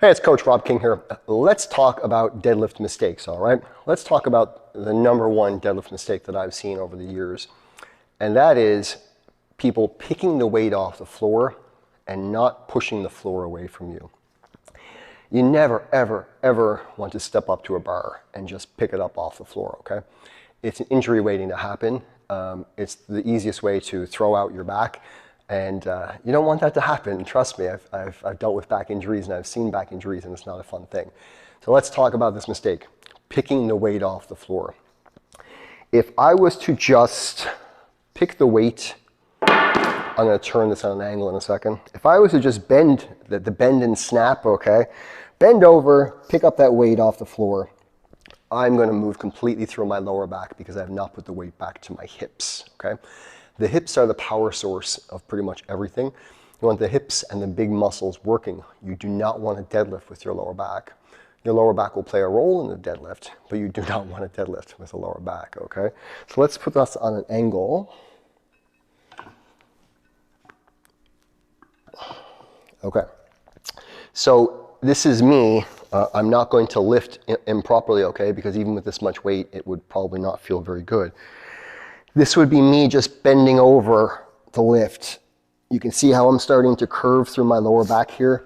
Hey, it's Coach Rob King here. Let's talk about deadlift mistakes, all right? Let's talk about the number one deadlift mistake that I've seen over the years, and that is people picking the weight off the floor and not pushing the floor away from you. You never, ever, ever want to step up to a bar and just pick it up off the floor, okay? It's an injury waiting to happen. It's the easiest way to throw out your back. And you don't want that to happen. Trust me, I've dealt with back injuries and I've seen back injuries, and it's not a fun thing. So let's talk about this mistake, picking the weight off the floor. If I was to just pick the weight, I'm going to turn this on an angle in a second. If I was to just bend, the bend and snap, okay, bend over, pick up that weight off the floor, I'm going to move completely through my lower back because I have not put the weight back to my hips, okay? The hips are the power source of pretty much everything. You want the hips and the big muscles working. You do not want to deadlift with your lower back. Your lower back will play a role in the deadlift, but you do not want to deadlift with the lower back, okay? So let's put this on an angle. Okay. So this is me. I'm not going to lift improperly, okay? Because even with this much weight, it would probably not feel very good. This would be me just bending over to lift. You can see how I'm starting to curve through my lower back here.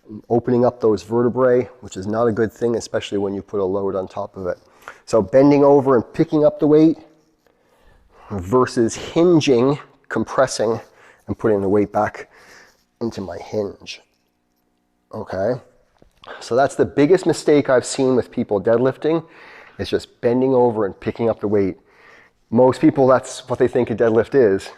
I'm opening up those vertebrae, which is not a good thing, especially when you put a load on top of it. So bending over and picking up the weight versus hinging, compressing, and putting the weight back into my hinge. Okay? So that's the biggest mistake I've seen with people deadlifting, is just bending over and picking up the weight. Most people, that's what they think a deadlift is.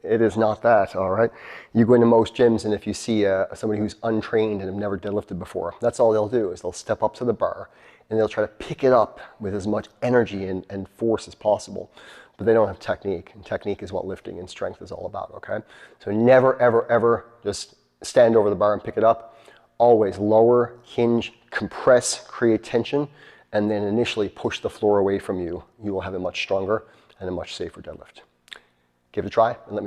It is not that, all right? You go into most gyms, and if you see somebody who's untrained and have never deadlifted before, that's all they'll do, is they'll step up to the bar and they'll try to pick it up with as much energy and force as possible. But they don't have technique, and technique is what lifting and strength is all about, okay? So never, ever, ever just stand over the bar and pick it up. Always lower, hinge, compress, create tension, and then initially push the floor away from you. You will have a much stronger and a much safer deadlift. Give it a try and let me